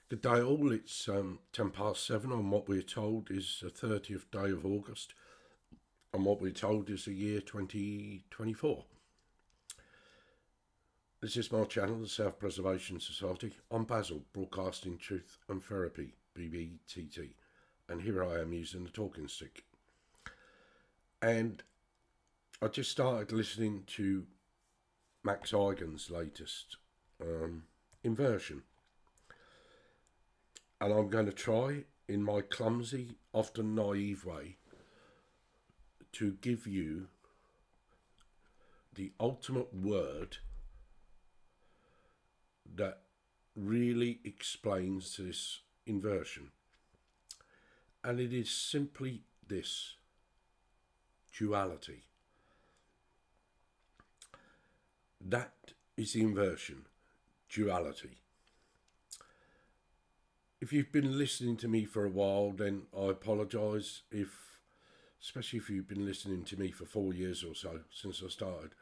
Good day all, it's 7:10 on what we're told is the 30th day of August, and what we're told is the year 2024. This is my channel, the Self Preservation Society. I'm Basil, broadcasting truth and therapy, BBTT, and here I am using the talking stick. And I just started listening to Max Eigen's latest inversion. And I'm going to try, in my clumsy, often naive way, to give you the ultimate word that really explains this inversion. And it is simply this: duality. That is the inversion, duality. If you've been listening to me for a while, then I apologise especially if you've been listening to me for 4 years or so since I started.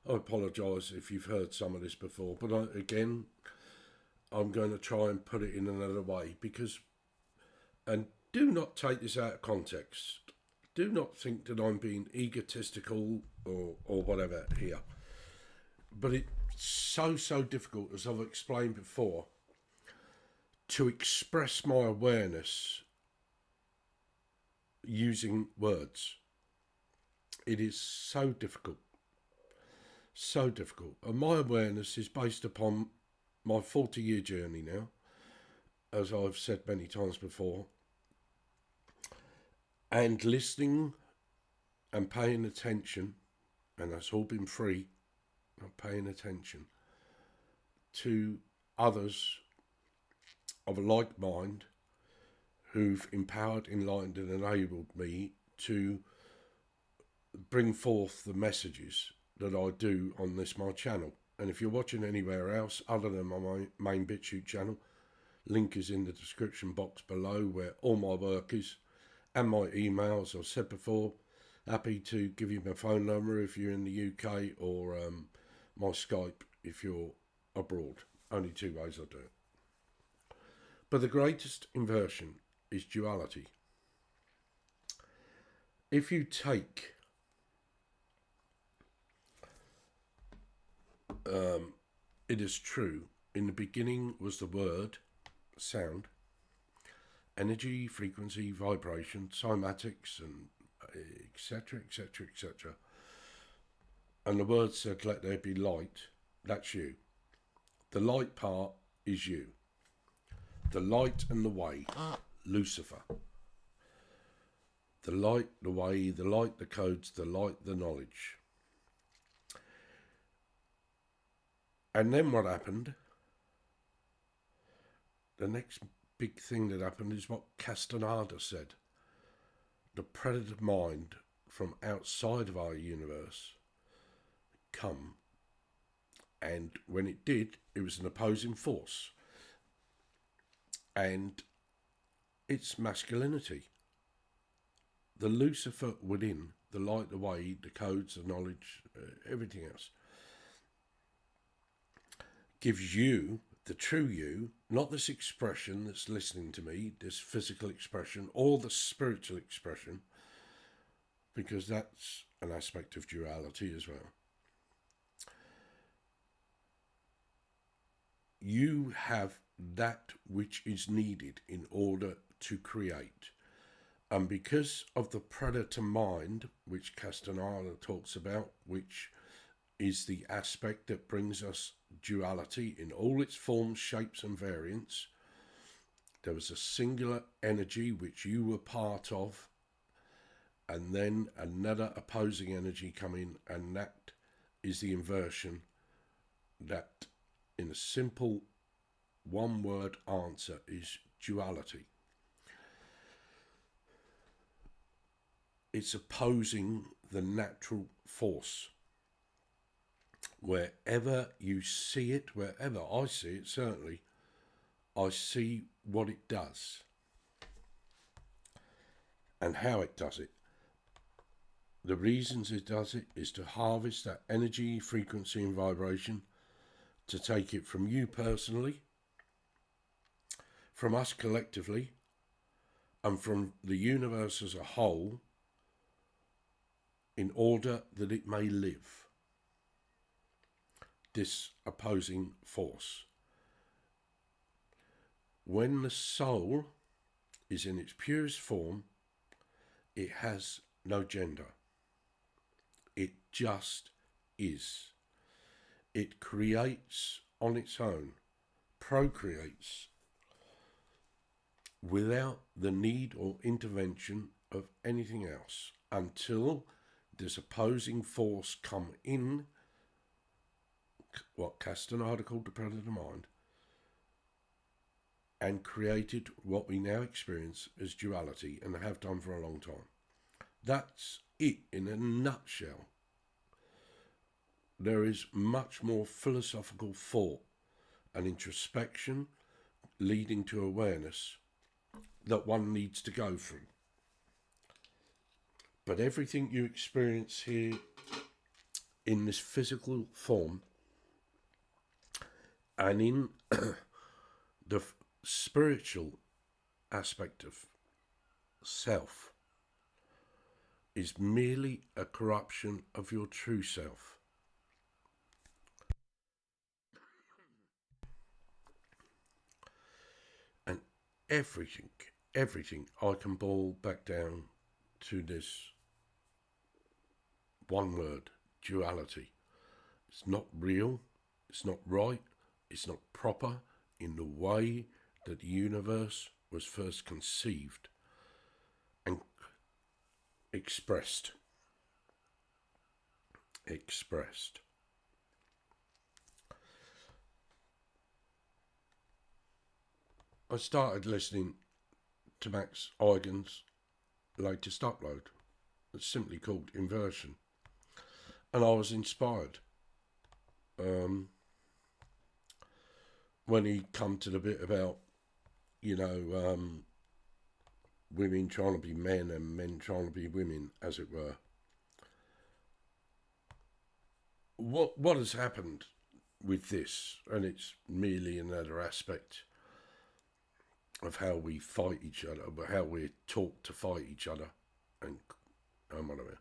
I apologise if you've heard some of this before, but I'm going to try and put it in another way and do not take this out of context. Do not think that I'm being egotistical or whatever here. But it's so difficult, as I've explained before, to express my awareness using words. It is so difficult. So difficult. And my awareness is based upon my 40-year journey now, as I've said many times before. And listening and paying attention, and that's all been free, not paying attention to others of a like mind who've empowered, enlightened and enabled me to bring forth the messages that I do on my channel. And if you're watching anywhere else other than my main BitChute channel, link is in the description box below, where all my work is, and my emails. I've said before, happy to give you my phone number if you're in the UK, or my Skype if you're abroad. Only two ways I do it. But the greatest inversion is duality. If you take it is true, in the beginning was the word, sound, energy, frequency, vibration, cymatics, and etc, etc, etc. And the word said, let there be light. That's you. The light part is you. The light and the way, Lucifer. The light, the way, the light, the codes, the light, the knowledge. And then what happened? The next big thing that happened is what Castaneda said. The predator mind from outside of our universe come. And when it did, it was an opposing force. And it's masculinity. The Lucifer within, the light, the way, the codes, the knowledge, everything else, gives you, the true you, not this expression that's listening to me, this physical expression, or the spiritual expression, because that's an aspect of duality as well. You have that which is needed in order to create. And because of the predator mind, which Castaneda talks about, which is the aspect that brings us duality in all its forms, shapes and variants, there was a singular energy which you were part of, and then another opposing energy come in, and that is the inversion. That, in a simple one-word answer, is duality. It's opposing the natural force. Wherever you see it, wherever I see it, certainly, I see what it does and how it does it. The reasons it does it is to harvest that energy, frequency and vibration, to take it from you personally, from us collectively and from the universe as a whole in order that it may live. This opposing force. When the soul is in its purest form, it has no gender. It just is. It creates on its own, procreates without the need or intervention of anything else until this opposing force come in, what Castaneda called the predator mind, and created what we now experience as duality and have done for a long time. That's it in a nutshell. There is much more philosophical thought and introspection leading to awareness that one needs to go through. But everything you experience here in this physical form and in the spiritual aspect of self is merely a corruption of your true self. And everything I can boil back down to this one word, duality. It's not real, it's not right, it's not proper in the way that the universe was first conceived and expressed. I started listening to Max Eigen's latest upload. It's simply called Inversion. And I was inspired when he come to the bit about, women trying to be men and men trying to be women, as it were. What has happened with this, and it's merely another aspect of how we fight each other, but how we're taught to fight each other, and whatever.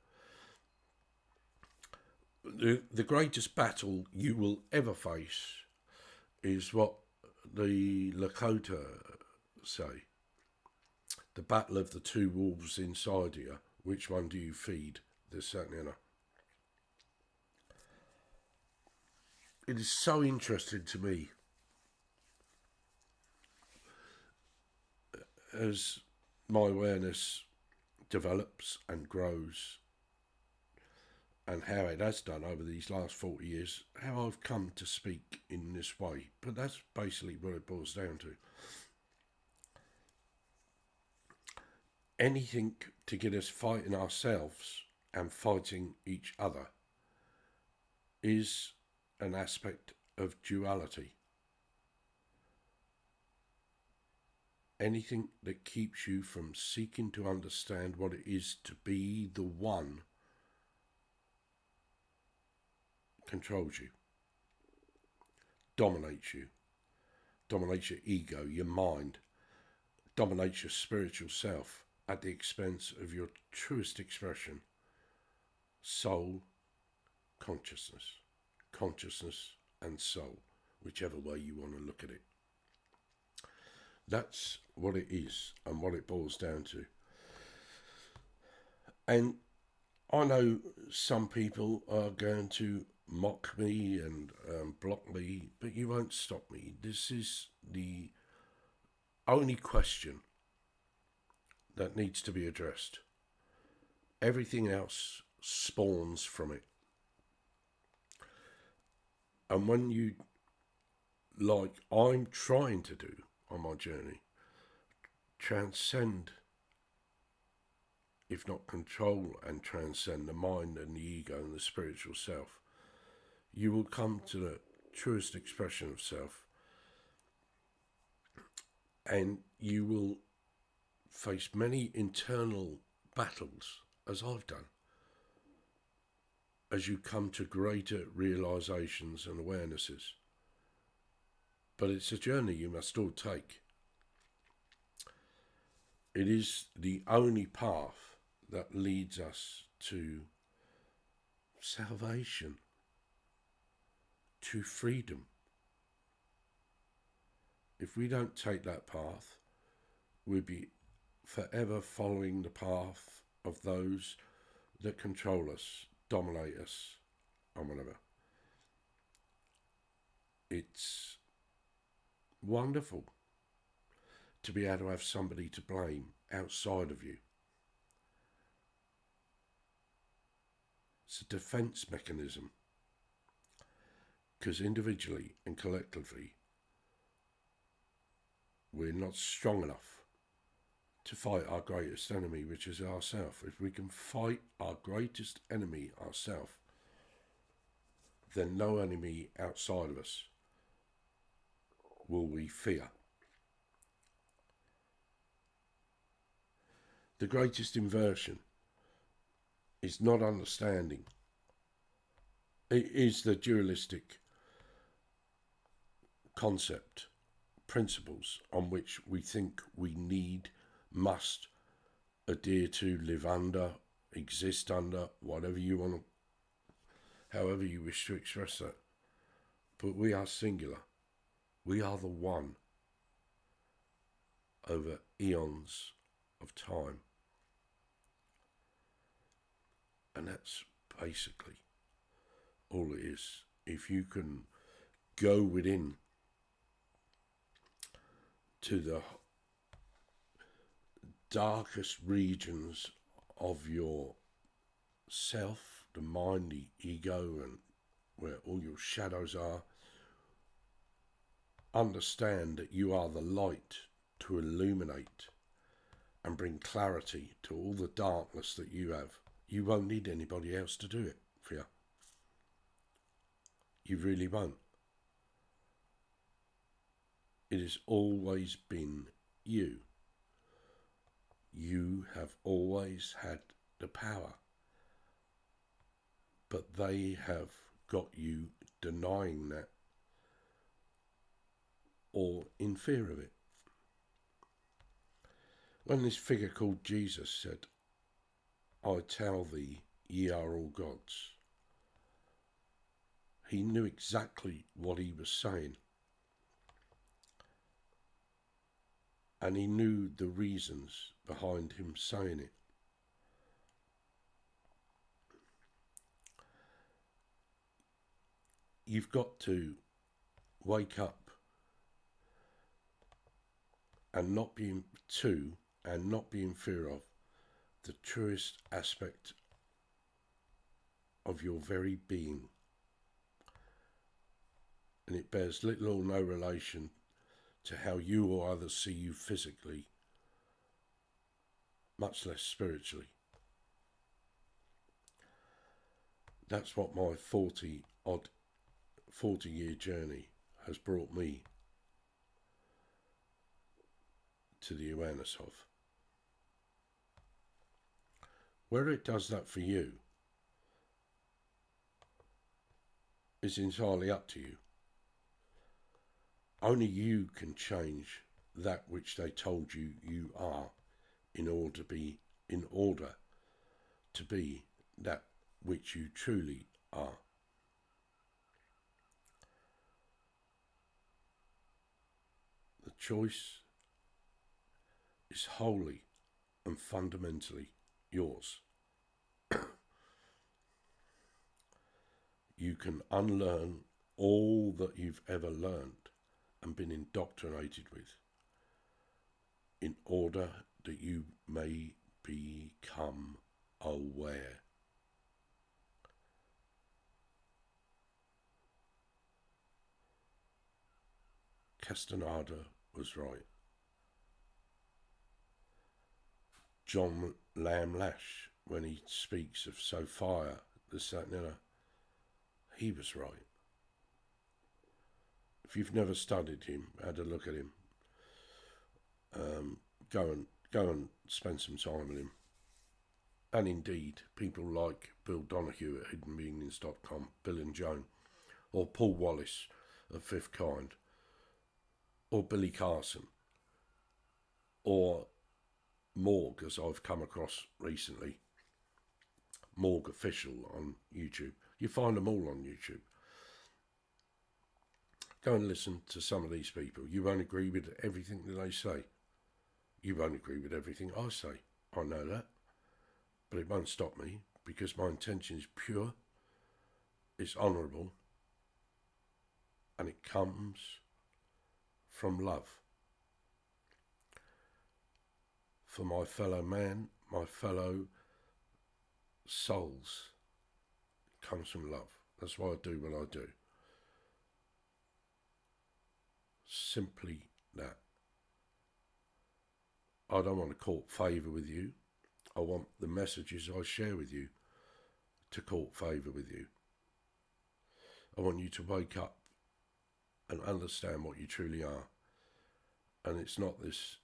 The greatest battle you will ever face is what the Lakota say. The battle of the two wolves inside you. Which one do you feed? This, that, and the other. It is so interesting to me as my awareness develops and grows, and how it has done over these last 40 years, how I've come to speak in this way. But that's basically what it boils down to. Anything to get us fighting ourselves and fighting each other is an aspect of duality. Anything that keeps you from seeking to understand what it is to be the one controls you, dominates your ego, your mind, dominates your spiritual self at the expense of your truest expression, soul, consciousness and soul, whichever way you want to look at it. That's what it is and what it boils down to. And I know some people are going to mock me and block me, but you won't stop me. This is the only question that needs to be addressed. Everything else spawns from it. And when you, like I'm trying to do on my journey, transcend, if not control and transcend the mind and the ego and the spiritual self, you will come to the truest expression of self, and you will face many internal battles, as I've done, as you come to greater realizations and awarenesses. But it's a journey you must all take. It is the only path that leads us to salvation, to freedom. If we don't take that path, we'll be forever following the path of those that control us, dominate us, and whatever. It's wonderful to be able to have somebody to blame outside of you. It's a defense mechanism, because individually and collectively we're not strong enough to fight our greatest enemy, which is ourselves. If we can fight our greatest enemy, ourselves, then no enemy outside of us will we fear. The greatest inversion is not understanding. It is the dualistic concept, principles on which we think we need, must adhere to, live under, exist under, whatever you want to, however you wish to express that. But we are singular. We are the one over eons of time. And that's basically all it is. If you can go within to the darkest regions of your self, the mind, the ego, and where all your shadows are, understand that you are the light to illuminate and bring clarity to all the darkness that you have. You won't need anybody else to do it for you. You really won't. It has always been you. You have always had the power, but they have got you denying that or in fear of it. When this figure called Jesus said, "I tell thee, ye are all gods," he knew exactly what he was saying. And he knew the reasons behind him saying it. You've got to wake up and not be in fear of the truest aspect of your very being. And it bears little or no relation to how you or others see you physically, much less spiritually. That's what my 40-year journey has brought me to the awareness of. Whether it does that for you is entirely up to you. Only you can change that which they told you you are in order to be that which you truly are. The choice is wholly and fundamentally yours. You can unlearn all that you've ever learned and been indoctrinated with in order that you may become aware. Castaneda was right. John Lamb Lash, when he speaks of Sophia, this, that, and the other, he was right. If you've never studied him, had a look at him, go and spend some time with him. And indeed, people like Bill Donahue at hiddenmeanings.com, Bill and Joan, or Paul Wallace of Fifth Kind, or Billy Carson, or Morgue, as I've come across recently, Morgue Official on YouTube. You find them all on YouTube. Go and listen to some of these people. You won't agree with everything that they say. You won't agree with everything I say. I know that. But it won't stop me, because my intention is pure, it's honourable, and it comes from love for my fellow man, my fellow souls. It comes from love. That's why I do what I do. Simply that. I don't want to court favour with you. I want the messages I share with you to court favour with you. I want you to wake up and understand what you truly are. And it's not this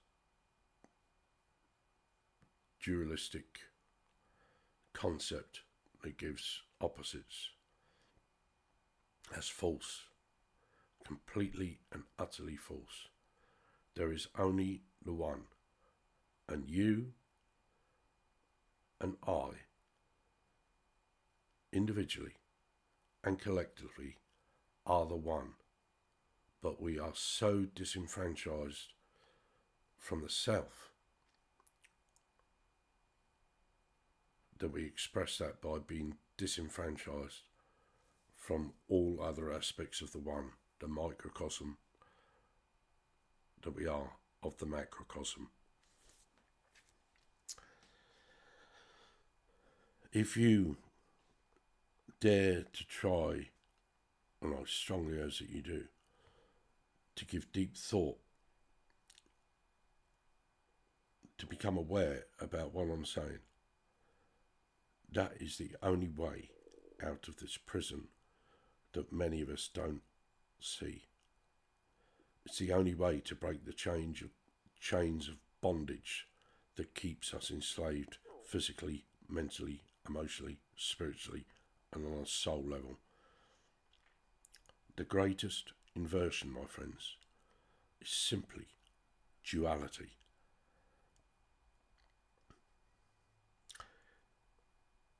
dualistic concept that gives opposites. That's false. Completely and utterly false. There is only the one. And you and I, individually and collectively, are the one. But we are so disenfranchised from the self that we express that by being disenfranchised from all other aspects of the one, the microcosm that we are of the macrocosm. If you dare to try, and I strongly urge that you do, to give deep thought, to become aware about what I'm saying, that is the only way out of this prison that many of us don't see. It's the only way to break the chains of bondage that keeps us enslaved physically, mentally, emotionally, spiritually, and on a soul level. The greatest inversion, my friends, is simply duality.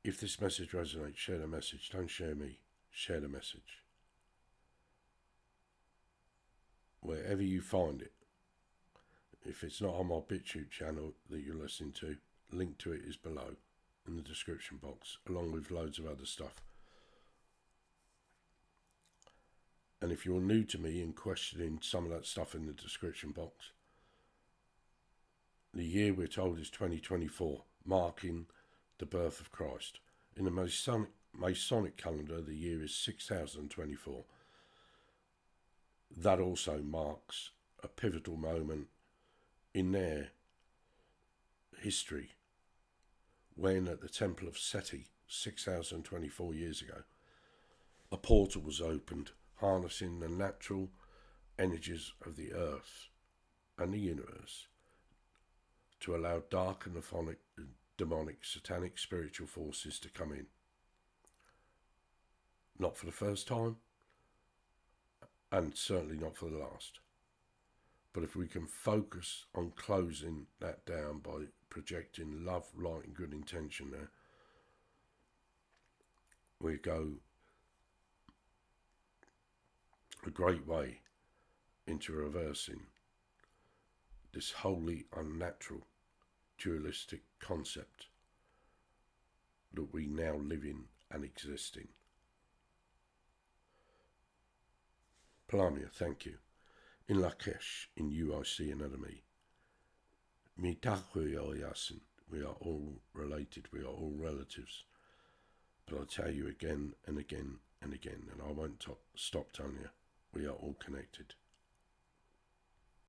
If this message resonates, share the message. Don't share me, share the message. Wherever you find it, if it's not on my BitChute channel that you're listening to, link to it is below in the description box, along with loads of other stuff. And if you're new to me and questioning some of that stuff in the description box, the year we're told is 2024, marking the birth of Christ. In the Masonic calendar, the year is 6024. That also marks a pivotal moment in their history, when at the Temple of Seti, 6024 years ago, a portal was opened, harnessing the natural energies of the earth and the universe to allow dark and demonic, satanic, spiritual forces to come in. Not for the first time, and certainly not for the last. But if we can focus on closing that down by projecting love, light and good intention there, we go a great way into reversing this wholly unnatural dualistic concept that we now live in and exist in. Palamia, thank you. In Lakesh, in you I see another me. Mitahu Yasin, we are all related, we are all relatives. But I tell you again and again and again, and I won't stop telling you, we are all connected.